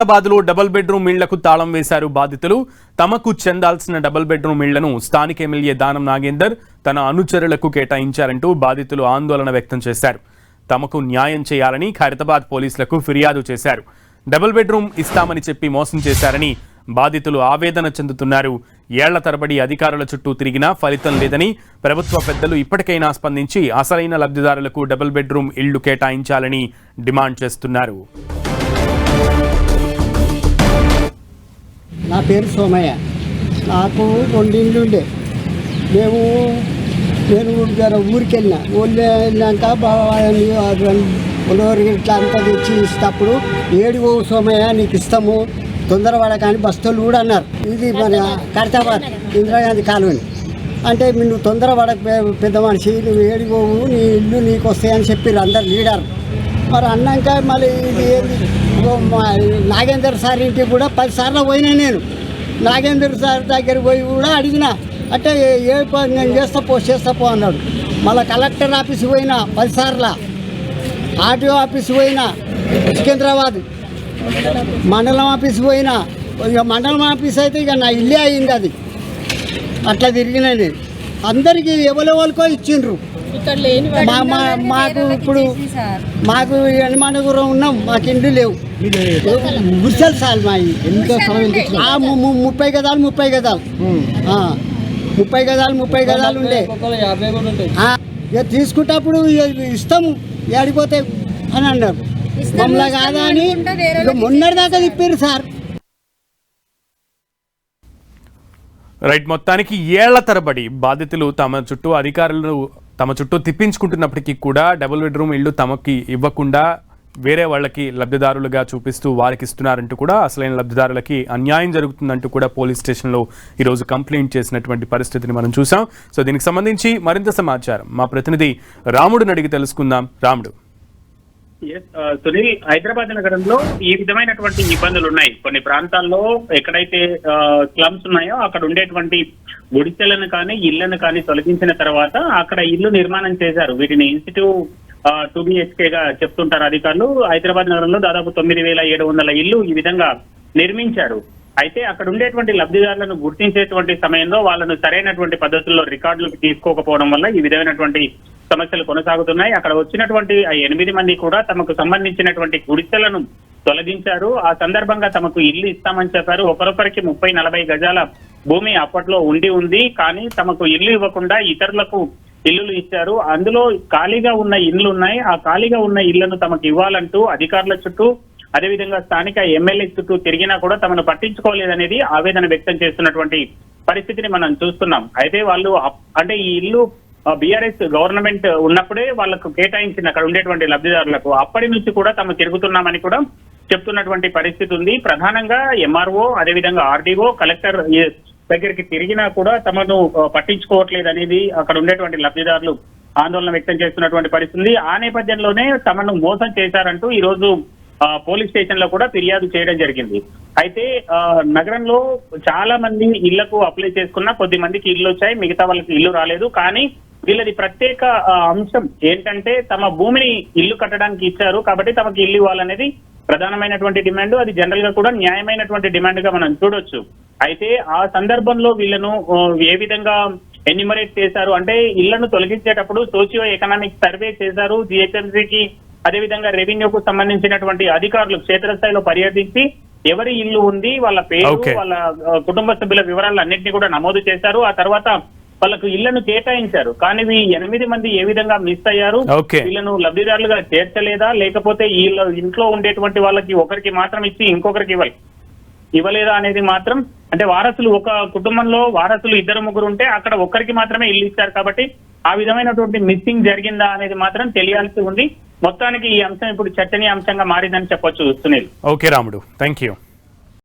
హైదరాబాద్లో double bedroom ఇళ్లకు తాళం వేశారు బాధితులు. తమకు చెందాల్సిన డబుల్ బెడ్రూమ్ ఇళ్లను స్థానిక ఎమ్మెల్యే దానం నాగేందర్ తన అనుచరులకు కేటాయించారంటూ బాధితులు ఆందోళన వ్యక్తం చేశారు. తమకు న్యాయం చేయాలని ఖైరతాబాద్ పోలీసులకు ఫిర్యాదు చేశారు. డబుల్ బెడ్రూమ్ ఇస్తామని చెప్పి మోసం చేశారని బాధితులు ఆవేదన చెందుతున్నారు. ఏళ్ల తరబడి అధికారుల చుట్టూ తిరిగినా ఫలితం లేదని ప్రభుత్వ పెద్దలు ఇప్పటికైనా స్పందించి అసలైన లబ్ధిదారులకు డబుల్ బెడ్రూమ్ ఇళ్లు కేటాయించాలని డిమాండ్ చేస్తున్నారు. నా పేరు సోమయ్య. నాకు 2 ఇండ్లు ఉండే. నేను ఊరికి వెళ్ళినాక ఉలవరి ఇట్లా అంతా తెచ్చి ఇస్తప్పుడు ఏడిగో సోమయ్య నీకు ఇస్తాము తొందరపడ కానీ బస్తోళ్ళు కూడా అన్నారు. ఇది మన ఖైరతాబాద్ ఇందిరాగాంధీ కాలనీ అంటే నువ్వు తొందరపడ పెద్ద మనిషి, నువ్వు ఏడిగోవు నీ ఇల్లు నీకు వస్తాయని చెప్పారు అందరు లీడర్. మరి అన్నాక మళ్ళీ ఇది ఏంది నాగేందర్ సార్ ఇంటికి కూడా 10 సార్లు పోయినా. నేను నాగేందర్ సార్ దగ్గరికి పోయి కూడా అడిగిన, అంటే ఏ నేను చేస్తా పో అన్నాడు. మళ్ళీ కలెక్టర్ ఆఫీస్కి పోయినా 10 సార్లు, ఆర్టీఓ ఆఫీస్కి పోయినా, సికింద్రాబాద్ మండలం ఆఫీస్కి పోయినా. ఇక మండలం ఆఫీస్ అయితే ఇక నా ఇల్లే అయింది. అది అట్లా తిరిగినా నేను. అందరికీ ఎవరెవరికో ఇచ్చిండ్రు. మాకు ఇప్పుడు మాకు ఎనమానగురం ఉన్నాం, మాకు ఇండ్లు లేవు. గుర్సెలు సార్ మా 30 గదాలు 30 గదాలు 30 గదాలు 30 గదాలు ఉండే. ఇక తీసుకుంటప్పుడు ఇస్తాము ఏడిపోతే అని అన్నారు. మమ్మల్ని కాదా అని ఇక మొన్నటిదాకా తిప్పారు సార్. రైట్, మొత్తానికి ఏళ్ల తరబడి బాధితులు తమ చుట్టూ అధికారులు తమ చుట్టూ తిప్పించుకుంటున్నప్పటికీ కూడా డబుల్ బెడ్రూమ్ ఇళ్లు తమకి ఇవ్వకుండా వేరే వాళ్ళకి లబ్ధిదారులుగా చూపిస్తూ వారికి ఇస్తున్నారంటూ కూడా అసలైన లబ్ధిదారులకి అన్యాయం జరుగుతుందంటూ కూడా పోలీస్ స్టేషన్లో ఈరోజు కంప్లైంట్ చేసినటువంటి పరిస్థితిని మనం చూసాం. సో దీనికి సంబంధించి మరింత సమాచారం మా ప్రతినిధి రాముడిని అడిగి తెలుసుకుందాం. రాముడు. సునీల్, హైదరాబాద్ నగరంలో ఈ విధమైనటువంటి ఇబ్బందులు ఉన్నాయి. కొన్ని ప్రాంతాల్లో ఎక్కడైతే స్లమ్స్ ఉన్నాయో అక్కడ ఉండేటువంటి గుడిసెలను కానీ ఇళ్లను కానీ తొలగించిన తర్వాత అక్కడ ఇల్లు నిర్మాణం చేశారు. వీటిని ఇన్స్టిట్యూట్ 2 BHK గా చెప్తుంటారు అధికారులు. హైదరాబాద్ నగరంలో దాదాపు 9,700 ఇల్లు ఈ విధంగా నిర్మించారు. అయితే అక్కడ ఉండేటువంటి లబ్ధిదారులను గుర్తించేటువంటి సమయంలో వాళ్ళను సరైనటువంటి పద్ధతుల్లో రికార్డులకు తీసుకోకపోవడం వల్ల ఈ విధమైనటువంటి సమస్యలు కొనసాగుతున్నాయి. అక్కడ వచ్చినటువంటి 8 మంది కూడా తమకు సంబంధించినటువంటి గుడిసెలను తొలగించారు. ఆ సందర్భంగా తమకు ఇల్లు ఇస్తామని చెప్పారు. ఒకరొకరికి 30-40 గజాల భూమి అప్పట్లో ఉంది. కానీ తమకు ఇల్లు ఇవ్వకుండా ఇతరులకు ఇల్లులు ఇచ్చారు. అందులో ఖాళీగా ఉన్న ఇల్లు ఉన్నాయి. ఆ ఖాళీగా ఉన్న ఇళ్లను తమకు ఇవ్వాలంటూ అధికారుల చుట్టూ అదేవిధంగా స్థానిక ఎమ్మెల్యే చుట్టూ తిరిగినా కూడా తమను పట్టించుకోలేదనేది ఆవేదన వ్యక్తం చేస్తున్నటువంటి పరిస్థితిని మనం చూస్తున్నాం. అయితే వాళ్ళు అంటే ఈ ఇల్లు బీఆర్ఎస్ గవర్నమెంట్ ఉన్నప్పుడే వాళ్ళకు కేటాయించింది అక్కడ ఉండేటువంటి లబ్ధిదారులకు. అప్పటి నుంచి కూడా తాము తిరుగుతున్నామని కూడా చెప్తున్నటువంటి పరిస్థితి ఉంది. ప్రధానంగా ఎంఆర్ఓ అదేవిధంగా ఆర్డీఓ కలెక్టర్ దగ్గరికి తిరిగినా కూడా తమను పట్టించుకోవట్లేదు అనేది అక్కడ ఉండేటువంటి లబ్ధిదారులు ఆందోళన వ్యక్తం చేస్తున్నటువంటి పరిస్థితి. ఆ నేపథ్యంలోనే తమను మోసం చేశారంటూ ఈ రోజు పోలీస్ స్టేషన్ లో కూడా ఫిర్యాదు చేయడం జరిగింది. అయితే నగరంలో చాలా మంది ఇళ్లకు అప్లై చేసుకున్నా కొద్ది మందికి ఇల్లు వచ్చాయి, మిగతా వాళ్ళకి ఇల్లు రాలేదు. కానీ వీళ్ళది ప్రత్యేక అంశం ఏంటంటే తమ భూమిని ఇల్లు కట్టడానికి ఇచ్చారు కాబట్టి తమకు ఇల్లు ఇవ్వాలనేది ప్రధానమైనటువంటి డిమాండ్. అది జనరల్ గా కూడా న్యాయమైనటువంటి డిమాండ్ గా మనం చూడొచ్చు. అయితే ఆ సందర్భంలో వీళ్ళను ఏ విధంగా ఎన్యూమరేట్ చేశారు అంటే ఇళ్లను తొలగించేటప్పుడు సోషియో ఎకనామిక్ సర్వే చేశారు. జిహెచ్ఎంసీకి అదేవిధంగా రెవెన్యూకు సంబంధించినటువంటి అధికారులు క్షేత్రస్థాయిలో పర్యటించి ఎవరి ఇల్లు ఉంది, వాళ్ళ పేరు, వాళ్ళ కుటుంబ సభ్యుల వివరాలు అన్నింటినీ కూడా నమోదు చేశారు. ఆ తర్వాత వాళ్ళకు ఇళ్లను కేటాయించారు. కానీ 8 మంది ఏ విధంగా మిస్ అయ్యారు, వీళ్ళను లబ్ధిదారులుగా చేర్చలేదా లేకపోతే వీళ్ళ ఇంట్లో ఉండేటువంటి వాళ్ళకి ఒకరికి మాత్రం ఇచ్చి ఇంకొకరికి ఇవ్వలేదా అనేది మాత్రం, అంటే వారసులు ఒక కుటుంబంలో వారసులు 2-3 ఉంటే అక్కడ ఒక్కరికి మాత్రమే ఇల్లు ఇచ్చారు కాబట్టి ఆ విధమైనటువంటి మిస్సింగ్ జరిగిందా అనేది మాత్రం తెలియాల్సి ఉంది. మొత్తానికి ఈ అంశం ఇప్పుడు చర్చనీయాంశంగా మారిందని చెప్పొచ్చు సునీల్. ఓకే రాముడు, థ్యాంక్ యూ.